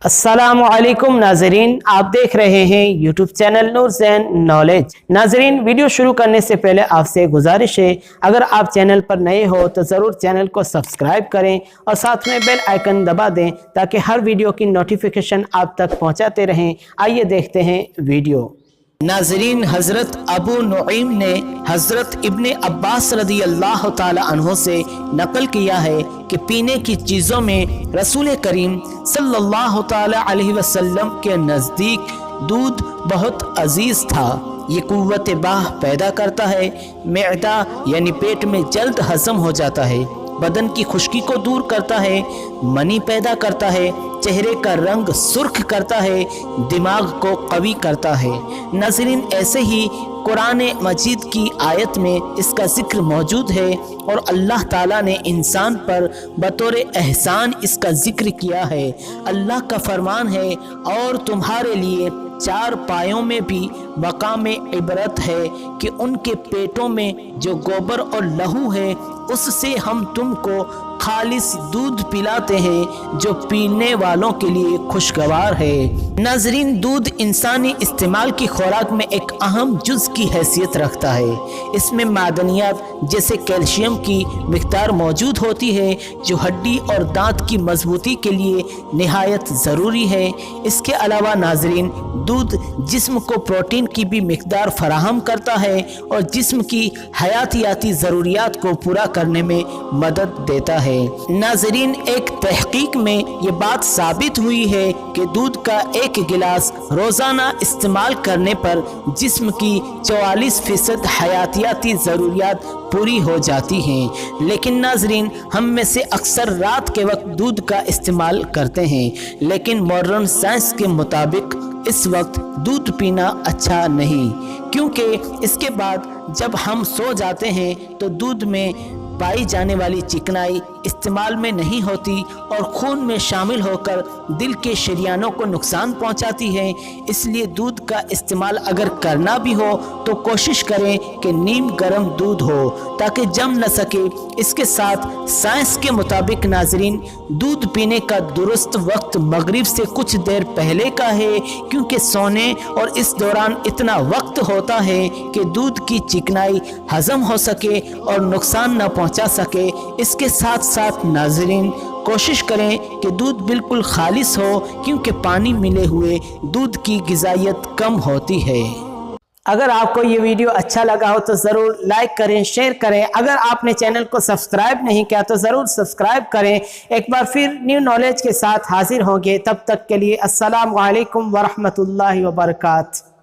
अस्सलामु अलैकुम नाजरीन, आप देख रहे हैं यूट्यूब चैनल नूर ज़ैन नॉलेज। नाजरीन, वीडियो शुरू करने से पहले आपसे गुजारिश है, अगर आप चैनल पर नए हो तो ज़रूर चैनल को सब्सक्राइब करें और साथ में बेल आइकन दबा दें ताकि हर वीडियो की नोटिफिकेशन आप तक पहुंचाते रहें। आइए देखते हैं वीडियो। नाजरीन, हज़रत अबू नुईम ने हज़रत इब्ने अब्बास रदी अल्लाह ताला अन्हो से नकल किया है कि पीने की चीज़ों में रसूल करीम सल्लल्लाहु ताला अलैहि वसल्लम के नज़दीक दूध बहुत अजीज़ था। ये कुव्वत बाह पैदा करता है, मैदा यानी पेट में जल्द हज़म हो जाता है, बदन की खुश्की को दूर करता है, मनी पैदा करता है, चेहरे का रंग सुर्ख करता है, दिमाग को कवी करता है। नाज़रीन, ऐसे ही कुरान मजीद की आयत में इसका जिक्र मौजूद है और अल्लाह ताला ने इंसान पर बतौर एहसान इसका जिक्र किया है। अल्लाह का फरमान है, और तुम्हारे लिए चार पायों में भी मकाम इबरत है कि उनके पेटों में जो गोबर और लहू है उससे हम तुमको खालिस दूध पिलाते हैं जो पीने वालों के लिए खुशगवार है। नाजरीन, दूध इंसानी इस्तेमाल की खुराक में एक अहम जुज़ की हैसियत रखता है। इसमें मादनियात जैसे कैल्शियम की मिक़दार मौजूद होती है जो हड्डी और दांत की मजबूती के लिए निहायत ज़रूरी है। इसके अलावा नाजरीन, दूध जिस्म को प्रोटीन की भी मिक़दार फराहम करता है और जिस्म की हयातियाती ज़रूरियात को पूरा करने में मदद देता है। नाजरीन, एक तहकीक में ये बात साबित हुई है कि दूध का एक गिलास रोज़ाना इस्तेमाल करने पर जिस्म की 44% हयातियाती ज़रूरियात पूरी हो जाती हैं। लेकिन नाजरीन, हम में से अक्सर रात के वक्त दूध का इस्तेमाल करते हैं, लेकिन मॉडर्न साइंस के मुताबिक इस वक्त दूध पीना अच्छा नहीं, क्योंकि इसके बाद जब हम सो जाते हैं तो दूध में पाई जाने वाली चिकनाई इस्तेमाल में नहीं होती और खून में शामिल होकर दिल के शरियानों को नुकसान पहुंचाती है। इसलिए दूध का इस्तेमाल अगर करना भी हो तो कोशिश करें कि नीम गर्म दूध हो ताकि जम न सके। इसके साथ साइंस के मुताबिक नाजरीन, दूध पीने का दुरुस्त वक्त मगरिब से कुछ देर पहले का है, क्योंकि सोने और इस दौरान इतना वक्त होता है कि दूध की चिकनाई हजम हो सके और नुकसान न पहुंचा सके। इसके साथ साथ नाजरीन, कोशिश करें कि दूध बिल्कुल खालिस हो, क्योंकि पानी मिले हुए दूध की ग़िज़ाइयत कम होती है। अगर आपको ये वीडियो अच्छा लगा हो तो ज़रूर लाइक करें, शेयर करें। अगर आपने चैनल को सब्सक्राइब नहीं किया तो ज़रूर सब्सक्राइब करें। एक बार फिर न्यू नॉलेज के साथ हाजिर होंगे, तब तक के लिए अस्सलामु अलैकुम वरहमतुल्लाहि वबरकातुहू।